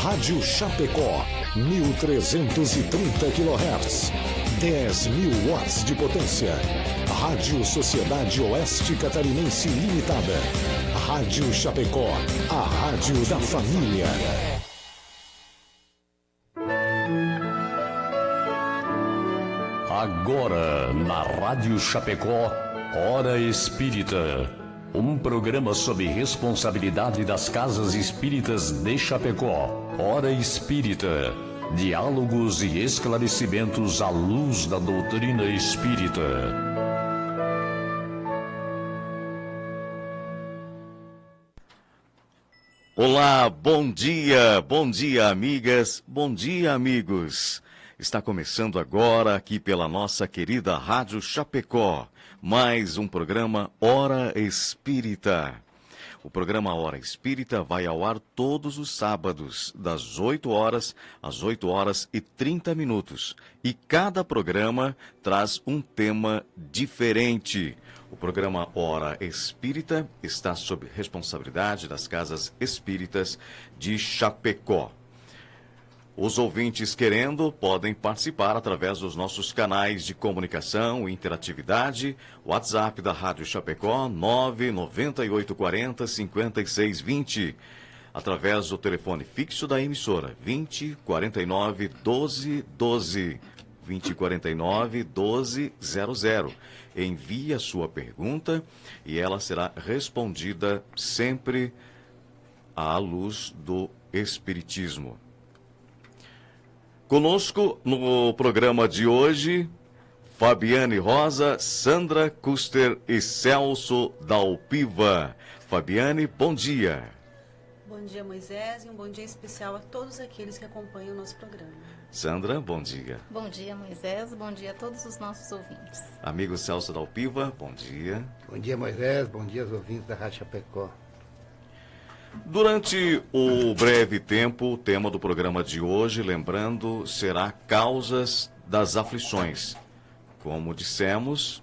Rádio Chapecó, 1330 kHz, 10.000 watts de potência. Rádio Sociedade Oeste Catarinense Limitada. Rádio Chapecó, a rádio da família. Agora, na Rádio Chapecó, Hora Espírita. Um programa sob responsabilidade das Casas Espíritas de Chapecó. Hora Espírita. Diálogos e esclarecimentos à luz da doutrina espírita. Olá, bom dia amigas, bom dia amigos. Está começando agora aqui pela nossa querida Rádio Chapecó, mais um programa Hora Espírita. O programa Hora Espírita vai ao ar todos os sábados, das 8 horas às 8 horas e 30 minutos. E cada programa traz um tema diferente. O programa Hora Espírita está sob responsabilidade das Casas Espíritas de Chapecó. Os ouvintes querendo podem participar através dos nossos canais de comunicação e interatividade. WhatsApp da Rádio Chapecó 99840-5620. Através do telefone fixo da emissora 2049-1212. 2049-1200. Envie a sua pergunta e ela será respondida sempre à luz do Espiritismo. Conosco no programa de hoje, Fabiane Rosa, Sandra Custer e Celso Dalpiva. Fabiane, bom dia. Bom dia, Moisés, e um bom dia especial a todos aqueles que acompanham o nosso programa. Sandra, bom dia. Bom dia, Moisés, bom dia a todos os nossos ouvintes. Amigo Celso Dalpiva, bom dia. Bom dia, Moisés, bom dia aos ouvintes da Rádio Chapecó. Durante o breve tempo, o tema do programa de hoje, lembrando, será causas das aflições. Como dissemos,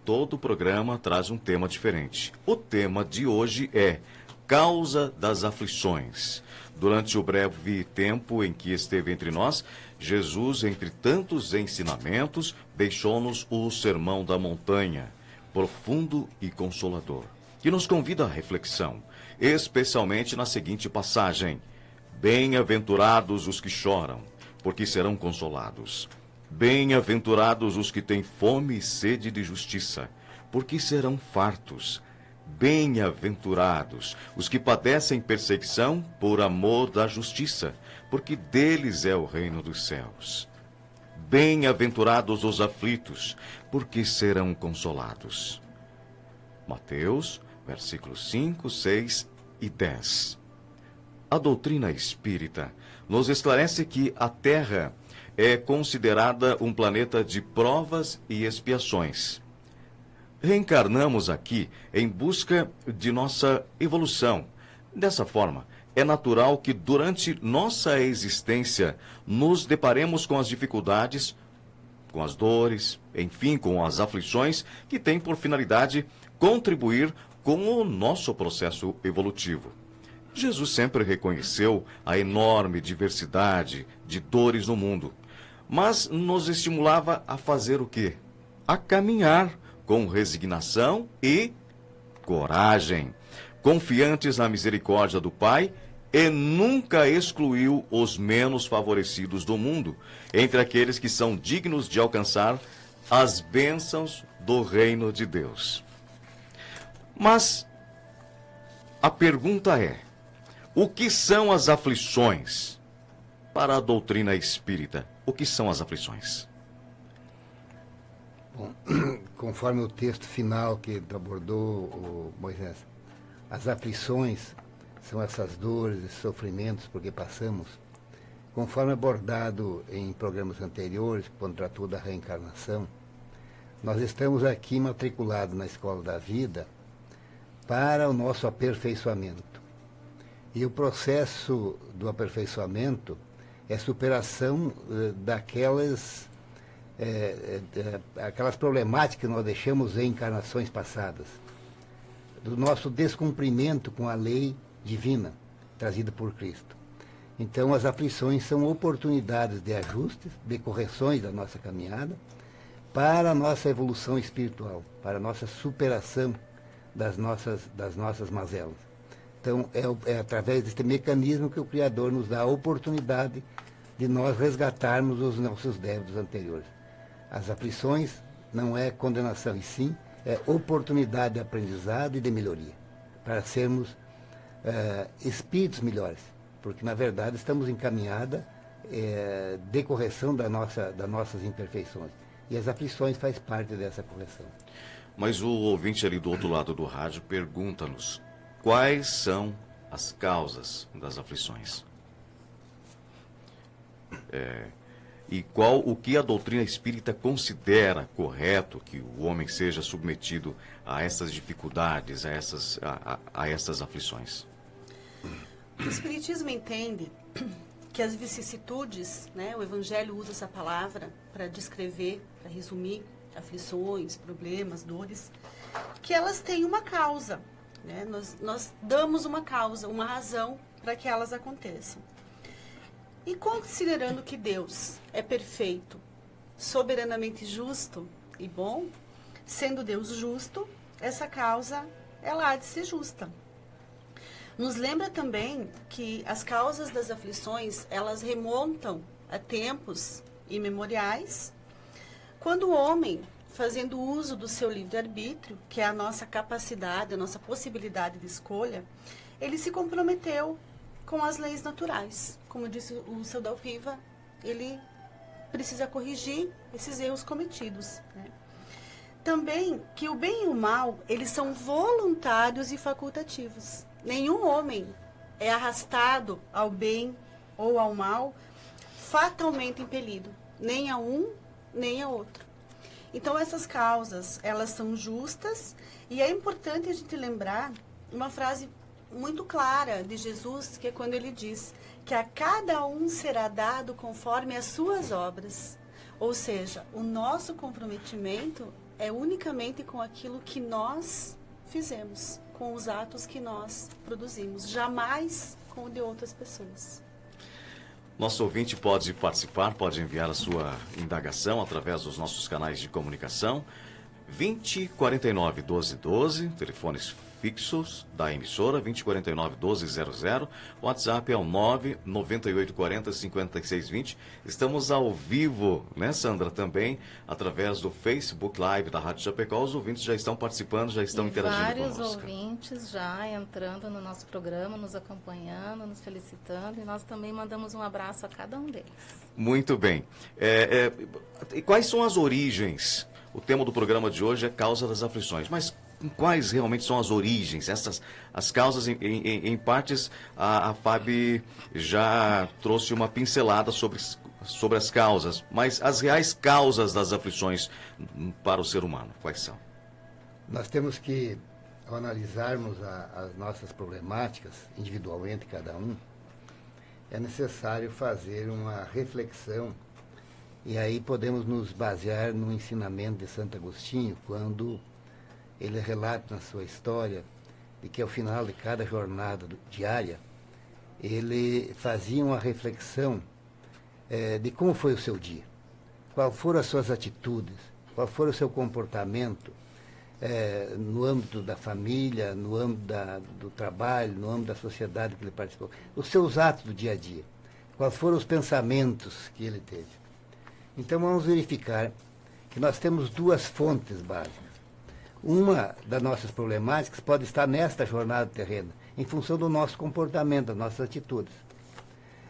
todo programa traz um tema diferente. O tema de hoje é causa das aflições. Durante o breve tempo em que esteve entre nós, Jesus, entre tantos ensinamentos, deixou-nos o Sermão da Montanha, profundo e consolador, que nos convida à reflexão, especialmente na seguinte passagem: bem-aventurados os que choram, porque serão consolados. Bem-aventurados os que têm fome e sede de justiça, porque serão fartos. Bem-aventurados os que padecem perseguição por amor da justiça, porque deles é o reino dos céus. Bem-aventurados os aflitos, porque serão consolados. Mateus, versículos 5, 6 e 10. A doutrina espírita nos esclarece que a Terra é considerada um planeta de provas e expiações. Reencarnamos aqui em busca de nossa evolução. Dessa forma, é natural que durante nossa existência nos deparemos com as dificuldades, com as dores, enfim, com as aflições que têm por finalidade contribuir com o nosso processo evolutivo. Jesus sempre reconheceu a enorme diversidade de dores no mundo, mas nos estimulava a fazer o quê? A caminhar com resignação e coragem, confiantes na misericórdia do Pai, e nunca excluiu os menos favorecidos do mundo, entre aqueles que são dignos de alcançar as bênçãos do reino de Deus. Mas a pergunta é: o que são as aflições? Para a doutrina espírita, o que são as aflições? Bom, conforme o texto final que abordou o Moisés, as aflições são essas dores e sofrimentos porque passamos, conforme abordado em programas anteriores, quando tratou da reencarnação. Nós estamos aqui matriculados na Escola da Vida para o nosso aperfeiçoamento. E o processo do aperfeiçoamento é superação daquelas aquelas problemáticas que nós deixamos em encarnações passadas, do nosso descumprimento com a lei divina trazida por Cristo. Então, as aflições são oportunidades de ajustes, de correções da nossa caminhada, para a nossa evolução espiritual, para a nossa superação das nossas mazelas. Então, é através deste mecanismo que o Criador nos dá a oportunidade de nós resgatarmos os nossos débitos anteriores. As aflições não é condenação, e sim é oportunidade de aprendizado e de melhoria, para sermos espíritos melhores, porque, na verdade, estamos em caminhada de correção das nossas imperfeições. E as aflições fazem parte dessa correção. Mas o ouvinte ali do outro lado do rádio pergunta-nos quais são as causas das aflições. E o que a doutrina espírita considera correto que o homem seja submetido a essas dificuldades, a essas aflições? O Espiritismo entende que as vicissitudes, né, o Evangelho usa essa palavra para descrever, para resumir aflições, problemas, dores, que elas têm uma causa, né? Nós damos uma causa, uma razão para que elas aconteçam. E considerando que Deus é perfeito, soberanamente justo e bom, sendo Deus justo, essa causa, ela há de ser justa. Nos lembra também que as causas das aflições, elas remontam a tempos imemoriais, quando o homem, fazendo uso do seu livre-arbítrio, que é a nossa capacidade, a nossa possibilidade de escolha, ele se comprometeu com as leis naturais. Como disse o seu Dalpiva, ele precisa corrigir esses erros cometidos, né? Também que o bem e o mal, eles são voluntários e facultativos. Nenhum homem é arrastado ao bem ou ao mal fatalmente impelido, nem a um, nem a outro. Então, essas causas, elas são justas, e é importante a gente lembrar uma frase muito clara de Jesus, que é quando ele diz que a cada um será dado conforme as suas obras. Ou seja, o nosso comprometimento é unicamente com aquilo que nós fizemos, com os atos que nós produzimos, jamais com o de outras pessoas. Nosso ouvinte pode participar, pode enviar a sua indagação através dos nossos canais de comunicação. 20 49 12 12, telefones fixos da emissora, 20 49 12 00. O WhatsApp é o 9 98 40 56 20. Estamos ao vivo, né, Sandra, também através do Facebook Live da Rádio Chapecó. Os ouvintes já estão participando, já estão interagindo conosco. Vários ouvintes já entrando no nosso programa, nos acompanhando, nos felicitando, e nós também mandamos um abraço a cada um deles. Muito bem. E quais são as origens? O tema do programa de hoje é causa das aflições, mas quais realmente são as origens? As causas, em partes, a Fábio já trouxe uma pincelada sobre as causas, mas as reais causas das aflições para o ser humano, quais são? Nós temos que, ao analisarmos as nossas problemáticas, individualmente cada um, é necessário fazer uma reflexão. E aí podemos nos basear no ensinamento de Santo Agostinho, quando ele relata na sua história de que ao final de cada jornada diária, ele fazia uma reflexão de como foi o seu dia, quais foram as suas atitudes, qual foi o seu comportamento no âmbito da família, no âmbito do trabalho, no âmbito da sociedade que ele participou, os seus atos do dia a dia, quais foram os pensamentos que ele teve. Então, vamos verificar que nós temos duas fontes básicas. Uma das nossas problemáticas pode estar nesta jornada terrena, em função do nosso comportamento, das nossas atitudes.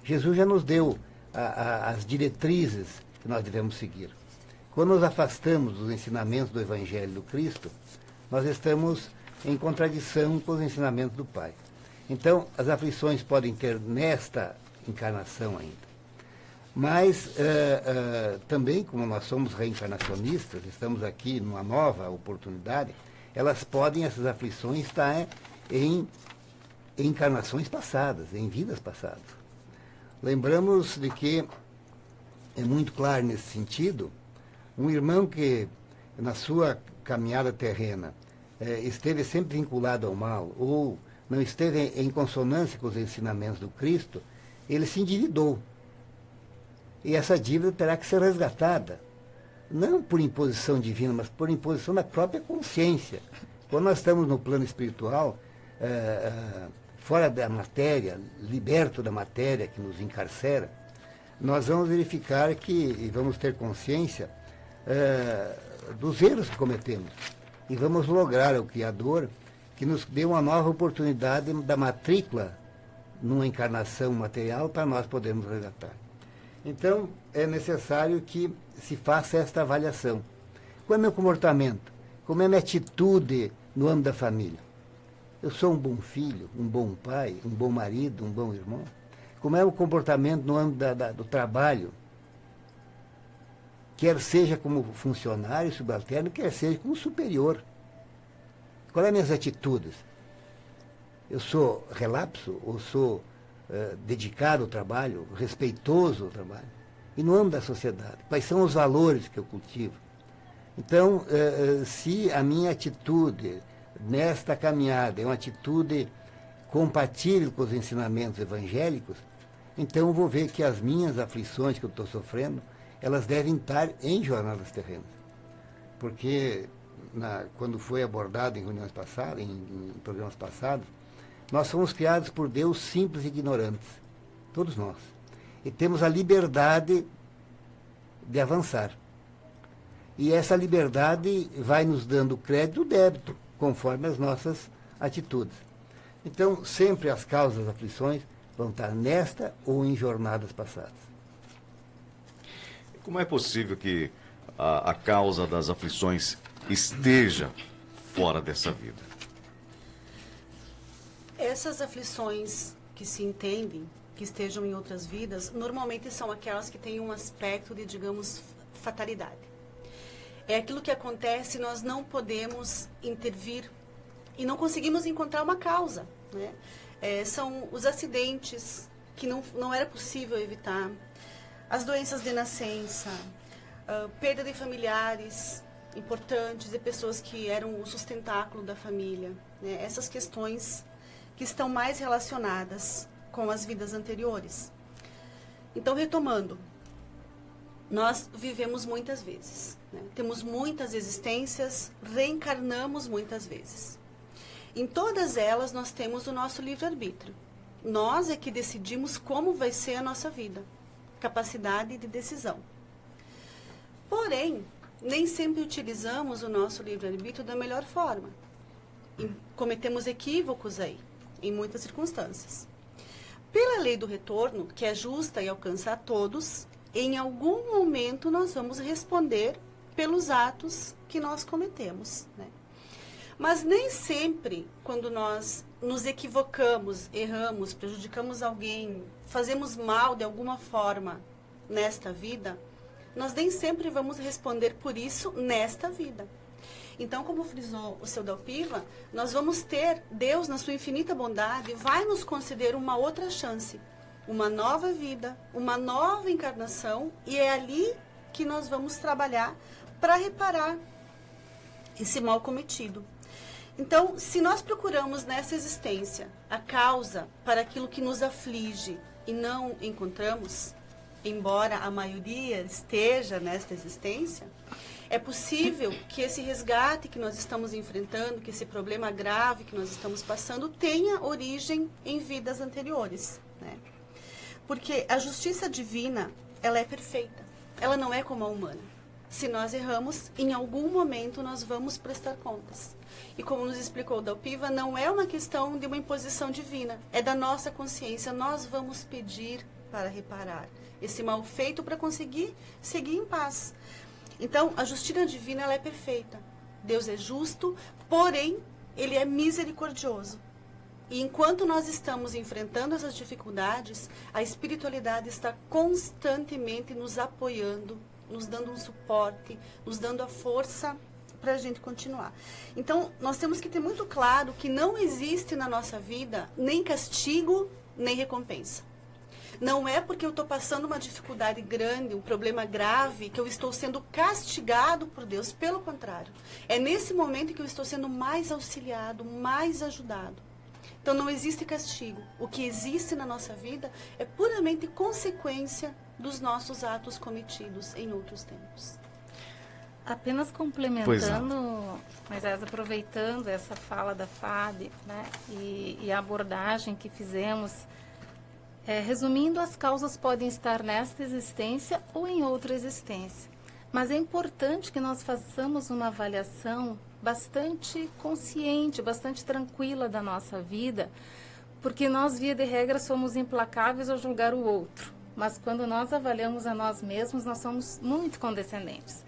Jesus já nos deu as diretrizes que nós devemos seguir. Quando nos afastamos dos ensinamentos do Evangelho do Cristo, nós estamos em contradição com os ensinamentos do Pai. Então, as aflições podem ter nesta encarnação ainda. Mas também, como nós somos reencarnacionistas, estamos aqui numa nova oportunidade, essas aflições, estar em encarnações passadas, em vidas passadas. Lembramos de que, é muito claro nesse sentido, um irmão que, na sua caminhada terrena, esteve sempre vinculado ao mal, ou não esteve em consonância com os ensinamentos do Cristo, ele se endividou. E essa dívida terá que ser resgatada, não por imposição divina, mas por imposição da própria consciência. Quando nós estamos no plano espiritual, fora da matéria, liberto da matéria que nos encarcera, nós vamos verificar e vamos ter consciência dos erros que cometemos. E vamos lograr ao Criador que nos dê uma nova oportunidade da matrícula numa encarnação material para nós podermos resgatar. Então, é necessário que se faça esta avaliação. Qual é o meu comportamento? Como é a minha atitude no âmbito da família? Eu sou um bom filho, um bom pai, um bom marido, um bom irmão? Como é o comportamento no âmbito do trabalho? Quer seja como funcionário subalterno, quer seja como superior. Quais são as minhas atitudes? Eu sou relapso ou sou dedicado ao trabalho, respeitoso ao trabalho? E no âmbito da sociedade, quais são os valores que eu cultivo? Então, se a minha atitude nesta caminhada é uma atitude compatível com os ensinamentos evangélicos, então eu vou ver que as minhas aflições que eu estou sofrendo, elas devem estar em jornadas terrenas. Porque, quando foi abordado em reuniões passadas, em programas passados, nós fomos criados por Deus simples e ignorantes, todos nós. E temos a liberdade de avançar. E essa liberdade vai nos dando crédito ou débito, conforme as nossas atitudes. Então, sempre as causas das aflições vão estar nesta ou em jornadas passadas. Como é possível que a causa das aflições esteja fora dessa vida? Essas aflições que se entendem, que estejam em outras vidas, normalmente são aquelas que têm um aspecto de, digamos, fatalidade. É aquilo que acontece e nós não podemos intervir e não conseguimos encontrar uma causa, né? São os acidentes que não era possível evitar, as doenças de nascença, perda de familiares importantes, de pessoas que eram o sustentáculo da família, né? Essas questões que estão mais relacionadas com as vidas anteriores. Então, retomando, nós vivemos muitas vezes, né? Temos muitas existências, reencarnamos muitas vezes. Em todas elas, nós temos o nosso livre-arbítrio. Nós é que decidimos como vai ser a nossa vida, capacidade de decisão. Porém, nem sempre utilizamos o nosso livre-arbítrio da melhor forma. E cometemos equívocos aí, em muitas circunstâncias. Pela lei do retorno, que é justa e alcança a todos, em algum momento nós vamos responder pelos atos que nós cometemos, né? Mas nem sempre, quando nós nos equivocamos, erramos, prejudicamos alguém, fazemos mal de alguma forma nesta vida, nós nem sempre vamos responder por isso nesta vida. Então, como frisou o seu Dalpiva, nós vamos ter, Deus, na sua infinita bondade, vai nos conceder uma outra chance, uma nova vida, uma nova encarnação, e é ali que nós vamos trabalhar para reparar esse mal cometido. Então, se nós procuramos nessa existência a causa para aquilo que nos aflige e não encontramos, embora a maioria esteja nesta existência, é possível que esse resgate que nós estamos enfrentando, que esse problema grave que nós estamos passando, tenha origem em vidas anteriores, né? Porque a justiça divina, ela é perfeita, ela não é como a humana. Se nós erramos, em algum momento nós vamos prestar contas. E como nos explicou o Dalpiva, não é uma questão de uma imposição divina, é da nossa consciência. Nós vamos pedir para reparar esse mal feito para conseguir seguir em paz. Então, a justiça divina, ela é perfeita. Deus é justo, porém, Ele é misericordioso. E enquanto nós estamos enfrentando essas dificuldades, a espiritualidade está constantemente nos apoiando, nos dando um suporte, nos dando a força para a gente continuar. Então, nós temos que ter muito claro que não existe na nossa vida nem castigo, nem recompensa. Não é porque eu estou passando uma dificuldade grande, um problema grave, que eu estou sendo castigado por Deus. Pelo contrário, é nesse momento que eu estou sendo mais auxiliado, mais ajudado. Então não existe castigo. O que existe na nossa vida é puramente consequência dos nossos atos cometidos em outros tempos. Apenas complementando, mas aproveitando essa fala da Fábio, né, e a abordagem que fizemos, resumindo, as causas podem estar nesta existência ou em outra existência. Mas é importante que nós façamos uma avaliação bastante consciente, bastante tranquila da nossa vida, porque nós, via de regra, somos implacáveis ao julgar o outro. Mas quando nós avaliamos a nós mesmos, nós somos muito condescendentes.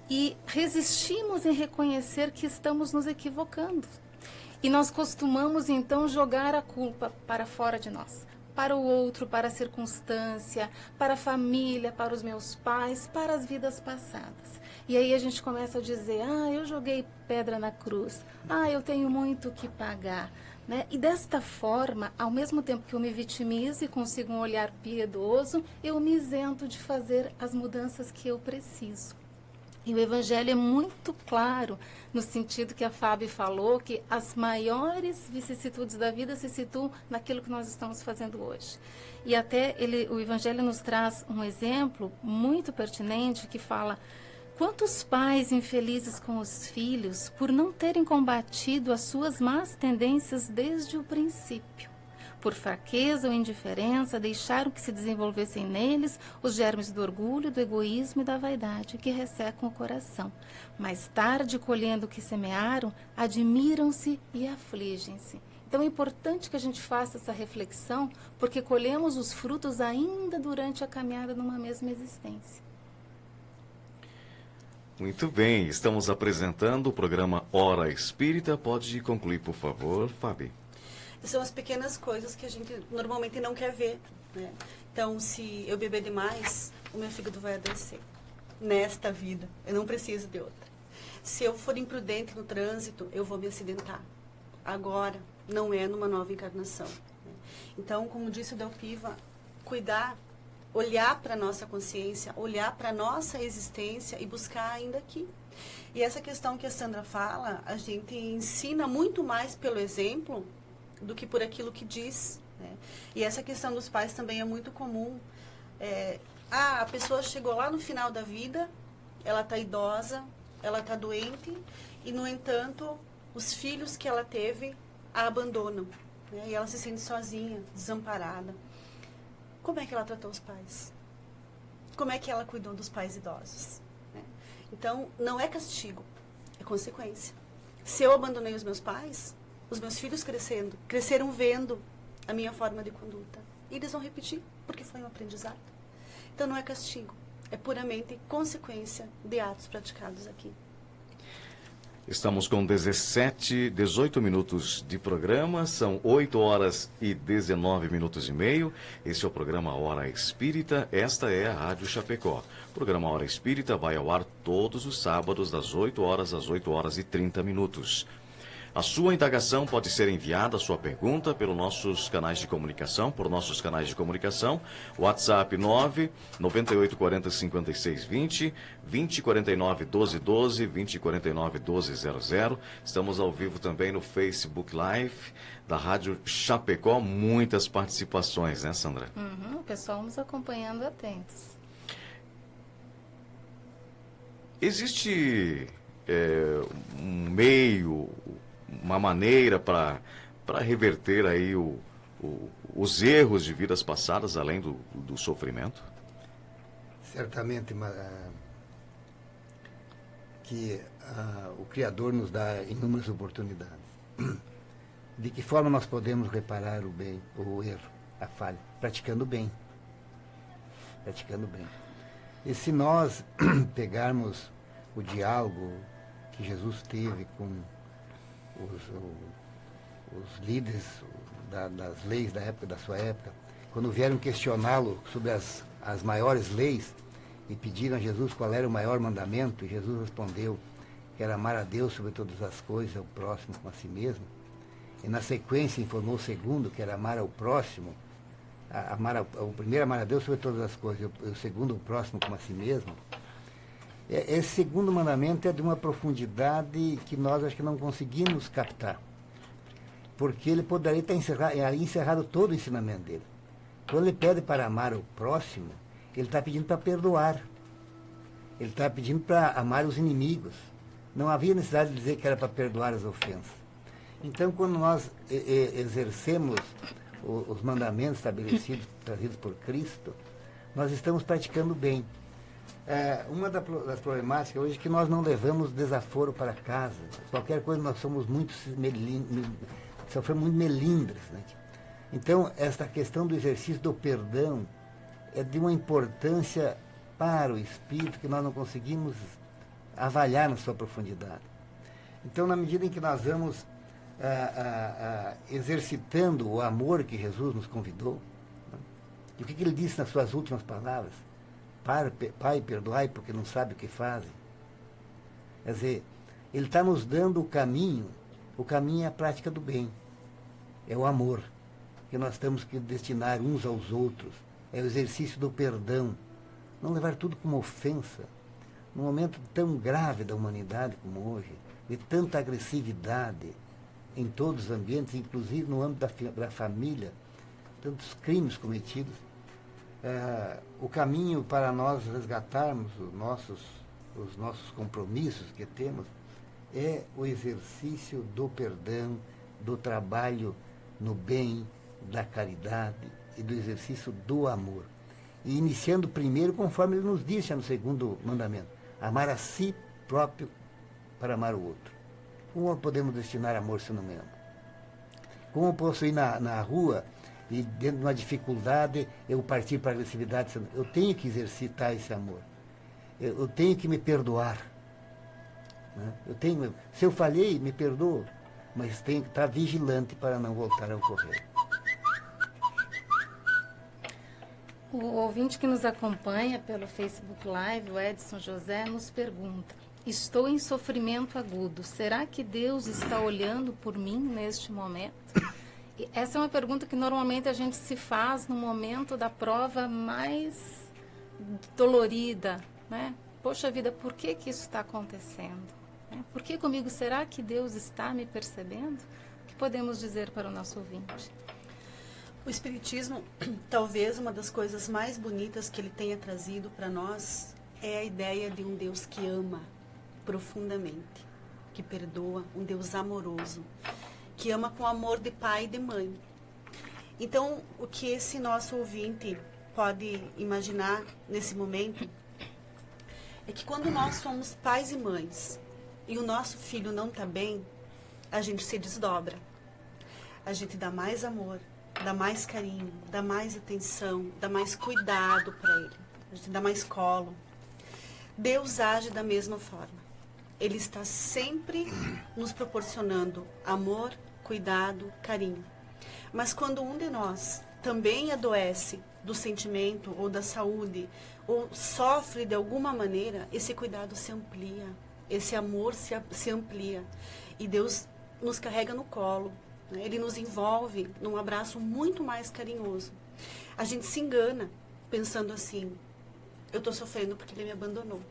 E resistimos em reconhecer que estamos nos equivocando. E nós costumamos, então, jogar a culpa para fora de nós. Para o outro, para a circunstância, para a família, para os meus pais, para as vidas passadas. E aí a gente começa a dizer, eu joguei pedra na cruz, eu tenho muito o que pagar. Né? E desta forma, ao mesmo tempo que eu me vitimizo e consigo um olhar piedoso, eu me isento de fazer as mudanças que eu preciso. E o Evangelho é muito claro no sentido que a Fábio falou, que as maiores vicissitudes da vida se situam naquilo que nós estamos fazendo hoje. E até o Evangelho nos traz um exemplo muito pertinente que fala: quantos pais infelizes com os filhos por não terem combatido as suas más tendências desde o princípio. Por fraqueza ou indiferença, deixaram que se desenvolvessem neles os germes do orgulho, do egoísmo e da vaidade, que ressecam o coração. Mais tarde, colhendo o que semearam, admiram-se e afligem-se. Então é importante que a gente faça essa reflexão, porque colhemos os frutos ainda durante a caminhada numa mesma existência. Muito bem, estamos apresentando o programa Hora Espírita. Pode concluir, por favor, Fábio. São as pequenas coisas que a gente normalmente não quer ver, né? Então, se eu beber demais, o meu fígado vai adoecer. Nesta vida, eu não preciso de outra. Se eu for imprudente no trânsito, eu vou me acidentar. Agora, não é numa nova encarnação, né? Então, como disse o Del Piva, cuidar, olhar para a nossa consciência, olhar para a nossa existência e buscar ainda aqui. E essa questão que a Sandra fala, a gente ensina muito mais pelo exemplo do que por aquilo que diz, né? E essa questão dos pais também é muito comum. A pessoa chegou lá no final da vida, ela está idosa, ela está doente, e, no entanto, os filhos que ela teve a abandonam, né? E ela se sente sozinha, desamparada. Como é que ela tratou os pais? Como é que ela cuidou dos pais idosos? Né? Então, não é castigo, é consequência. Se eu abandonei os meus pais, os meus filhos cresceram vendo a minha forma de conduta. E eles vão repetir, porque foi um aprendizado. Então não é castigo, é puramente consequência de atos praticados aqui. Estamos com 18 minutos de programa, são 8 horas e 19 minutos e meio. Esse é o programa Hora Espírita, esta é a Rádio Chapecó. O programa Hora Espírita vai ao ar todos os sábados, das 8 horas às 8 horas e 30 minutos. A sua indagação pode ser enviada, a sua pergunta, pelos nossos canais de comunicação, WhatsApp 9 9840 5620, 2049 1212, 2049 1200. Estamos ao vivo também no Facebook Live da Rádio Chapecó. Muitas participações, né, Sandra? O pessoal nos acompanhando atentos. Existe um meio, uma maneira para reverter aí os erros de vidas passadas, além do sofrimento? Certamente que o Criador nos dá inúmeras oportunidades. De que forma nós podemos reparar o bem, o erro, a falha? Praticando bem. Praticando bem. E se nós pegarmos o diálogo que Jesus teve com os líderes das leis da sua época, quando vieram questioná-lo sobre as maiores leis e pediram a Jesus qual era o maior mandamento, e Jesus respondeu que era amar a Deus sobre todas as coisas, ao próximo como a si mesmo, e na sequência informou o segundo, que era amar ao próximo, o primeiro amar a Deus sobre todas as coisas, e o segundo o próximo como a si mesmo. Esse segundo mandamento é de uma profundidade que nós acho que não conseguimos captar. porque ele poderia estar encerrado todo o ensinamento dele. Quando ele pede para amar o próximo, ele está pedindo para perdoar. Ele está pedindo para amar os inimigos. Não havia necessidade de dizer que era para perdoar as ofensas. Então, quando nós exercemos os mandamentos estabelecidos, trazidos por Cristo, nós estamos praticando bem. Uma das problemáticas hoje é que nós não levamos desaforo para casa. Qualquer coisa, nós somos muito sofremos muito melindres. Né? Então, esta questão do exercício do perdão é de uma importância para o espírito que nós não conseguimos avaliar na sua profundidade. Então, na medida em que nós vamos exercitando o amor que Jesus nos convidou, né? E o que ele disse nas suas últimas palavras? Pai, perdoai porque não sabe o que fazem. Quer dizer, ele está nos dando o caminho é a prática do bem, é o amor, que nós temos que destinar uns aos outros, é o exercício do perdão, não levar tudo como ofensa, num momento tão grave da humanidade como hoje, de tanta agressividade em todos os ambientes, inclusive no âmbito da família, tantos crimes cometidos. O caminho para nós resgatarmos os nossos compromissos que temos é o exercício do perdão, do trabalho no bem, da caridade e do exercício do amor. E iniciando primeiro, conforme ele nos disse no segundo mandamento, amar a si próprio para amar o outro. Como podemos destinar amor se não me amo? Como posso ir na rua e dentro de uma dificuldade eu partir para a agressividade? Eu tenho que exercitar esse amor. Eu tenho que me perdoar. Né? Se eu falhei, me perdoo, mas tenho que estar vigilante para não voltar a ocorrer. O ouvinte que nos acompanha pelo Facebook Live, o Edson José, nos pergunta: estou em sofrimento agudo, será que Deus está olhando por mim neste momento? E essa é uma pergunta que normalmente a gente se faz no momento da prova mais dolorida, né? Poxa vida, por que isso está acontecendo? Por que comigo? Será que Deus está me percebendo? O que podemos dizer para o nosso ouvinte? O Espiritismo, talvez uma das coisas mais bonitas que ele tenha trazido para nós é a ideia de um Deus que ama profundamente, que perdoa, um Deus amoroso, que ama com amor de pai e de mãe. Então, o que esse nosso ouvinte pode imaginar nesse momento é que quando nós somos pais e mães e o nosso filho não está bem, a gente se desdobra. A gente dá mais amor, dá mais carinho, dá mais atenção, dá mais cuidado para ele. A gente dá mais colo. Deus age da mesma forma. Ele está sempre nos proporcionando amor, cuidado, carinho. Mas quando um de nós também adoece do sentimento ou da saúde, ou sofre de alguma maneira, esse cuidado se amplia, esse amor se amplia. E Deus nos carrega no colo, né? Ele nos envolve num abraço muito mais carinhoso. A gente se engana pensando assim: eu estou sofrendo porque ele me abandonou.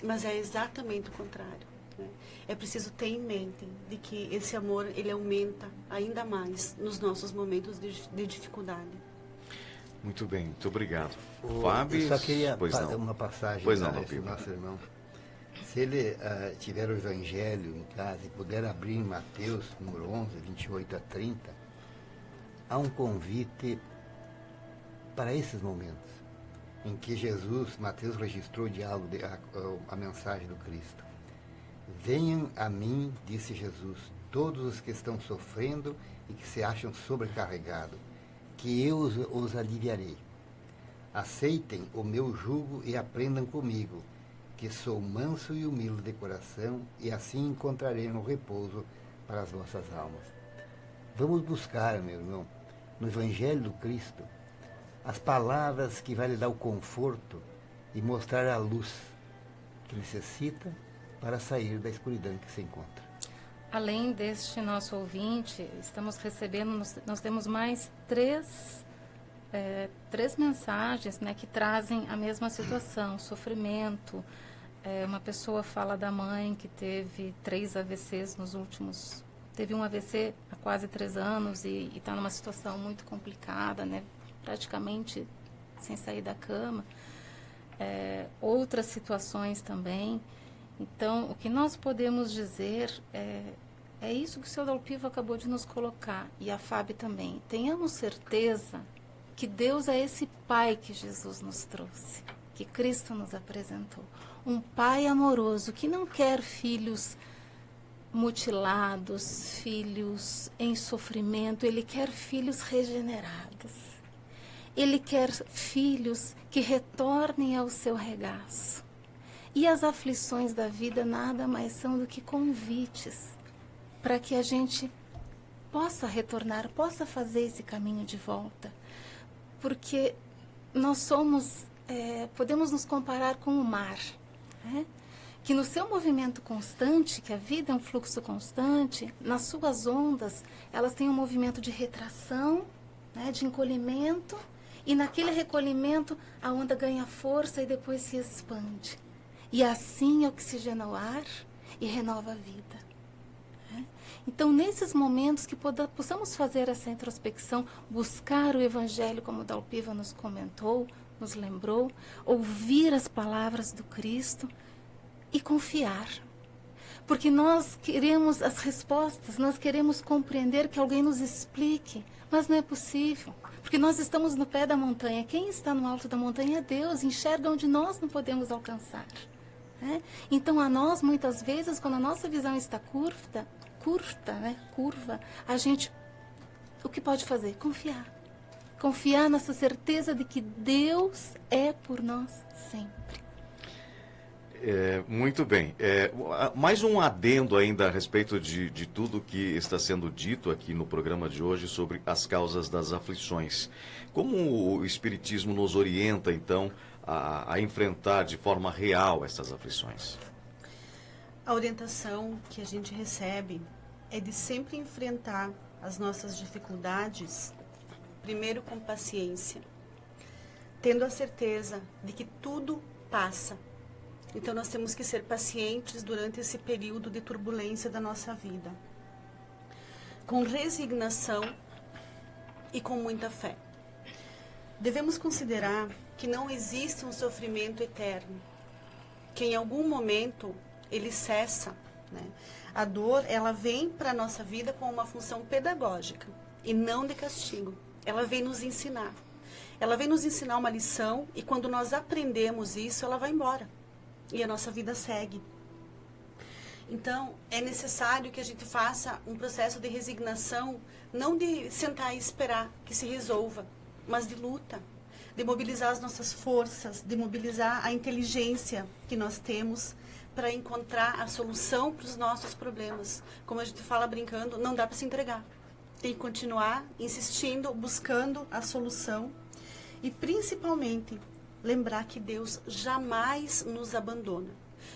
Mas é exatamente o contrário. Né? É preciso ter em mente de que esse amor, ele aumenta ainda mais nos nossos momentos de dificuldade. Muito bem, muito obrigado. Fábio, eu só queria uma passagem para esse nosso irmão. Se ele tiver o Evangelho em casa e puder abrir em Mateus, número 11, 28 a 30, há um convite para esses momentos em que Mateus registrou o diálogo, a mensagem do Cristo. Venham a mim, disse Jesus, todos os que estão sofrendo e que se acham sobrecarregados, que eu os aliviarei. Aceitem o meu jugo e aprendam comigo, que sou manso e humilde de coração, e assim encontraremos repouso para as vossas almas. Vamos buscar, meu irmão, no Evangelho do Cristo, as palavras que vai lhe dar o conforto e mostrar a luz que necessita para sair da escuridão que se encontra. Além deste nosso ouvinte, estamos recebendo, nós temos mais três mensagens, né, que trazem a mesma situação, sofrimento. Uma pessoa fala da mãe que teve 3 AVCs nos últimos teve um AVC há quase 3 anos e está numa situação muito complicada, né? Praticamente sem sair da cama. Outras situações também. Então, o que nós podemos dizer é isso que o Sr. Dalpiva acabou de nos colocar, e a Fábio também. Tenhamos certeza que Deus é esse Pai que Jesus nos trouxe, que Cristo nos apresentou. Um Pai amoroso que não quer filhos mutilados, filhos em sofrimento, Ele quer filhos regenerados. Ele quer filhos que retornem ao seu regaço. E as aflições da vida nada mais são do que convites para que a gente possa retornar, possa fazer esse caminho de volta. Porque nós somos, podemos nos comparar com o mar, né? Que no seu movimento constante, que a vida é um fluxo constante, nas suas ondas, elas têm um movimento de retração, né, de encolhimento, e naquele recolhimento a onda ganha força e depois se expande. E assim oxigena o ar e renova a vida. Né? Então, nesses momentos que possamos fazer essa introspecção, buscar o Evangelho, como o Dalpiva nos comentou, nos lembrou, ouvir as palavras do Cristo e confiar. Porque nós queremos as respostas, nós queremos compreender, que alguém nos explique, mas não é possível. Porque nós estamos no pé da montanha. Quem está no alto da montanha é Deus, enxerga onde nós não podemos alcançar. Né? Então, a nós, muitas vezes, quando a nossa visão está curva, a gente, o que pode fazer? Confiar. Confiar nessa certeza de que Deus é por nós sempre. Muito bem. Mais um adendo ainda a respeito de tudo que está sendo dito aqui no programa de hoje sobre as causas das aflições. Como o Espiritismo nos orienta, então, a enfrentar de forma real essas aflições? A orientação que a gente recebe é de sempre enfrentar as nossas dificuldades, primeiro com paciência, tendo a certeza de que tudo passa. Então, nós temos que ser pacientes durante esse período de turbulência da nossa vida, com resignação e com muita fé. Devemos considerar que não existe um sofrimento eterno, que em algum momento ele cessa, né? A dor, ela vem para a nossa vida com uma função pedagógica e não de castigo. Ela vem nos ensinar. Ela vem nos ensinar uma lição, e quando nós aprendemos isso, ela vai embora. E a nossa vida segue. Então, é necessário que a gente faça um processo de resignação, não de sentar e esperar que se resolva, mas de luta, de mobilizar as nossas forças, de mobilizar a inteligência que nós temos para encontrar a solução para os nossos problemas. Como a gente fala brincando, não dá para se entregar. Tem que continuar insistindo, buscando a solução e, principalmente, lembrar que Deus jamais nos abandona,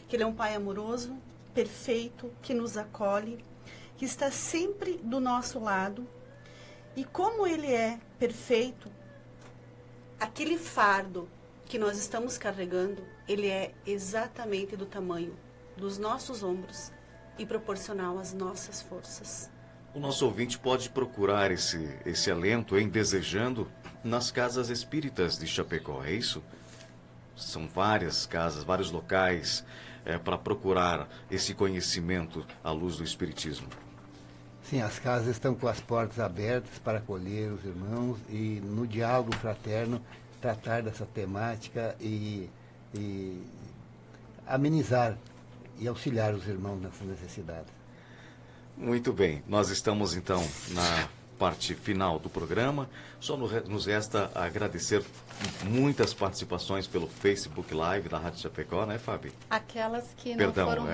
que Ele é um Pai amoroso, perfeito, que nos acolhe, que está sempre do nosso lado. E como Ele é perfeito, aquele fardo que nós estamos carregando, ele é exatamente do tamanho dos nossos ombros e proporcional às nossas forças. O nosso ouvinte pode procurar esse alento em Desejando nas casas espíritas de Chapecó, é isso? São várias casas, vários locais para procurar esse conhecimento à luz do Espiritismo. Sim, as casas estão com as portas abertas para acolher os irmãos e, no diálogo fraterno, tratar dessa temática e amenizar e auxiliar os irmãos nessa necessidade. Muito bem, nós estamos então na parte final do programa. Só nos resta agradecer muitas participações pelo Facebook Live da Rádio Chapecó, né, Fábio? Aquelas que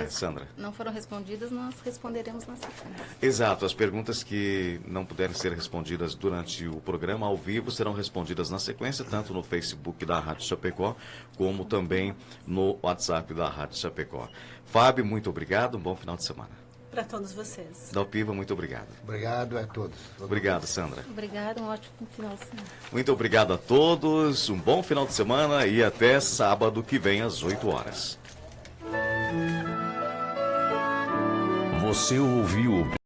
Sandra, não foram respondidas, nós responderemos na sequência. Exato, as perguntas que não puderem ser respondidas durante o programa ao vivo serão respondidas na sequência, tanto no Facebook da Rádio Chapecó, como também no WhatsApp da Rádio Chapecó. Fábio, muito obrigado, um bom final de semana. Para todos vocês. Dalpiva, muito obrigado. Obrigado a todos. Obrigado, Sandra. Obrigada, um ótimo final de semana. Muito obrigado a todos, um bom final de semana e até sábado que vem às 8 horas. Você ouviu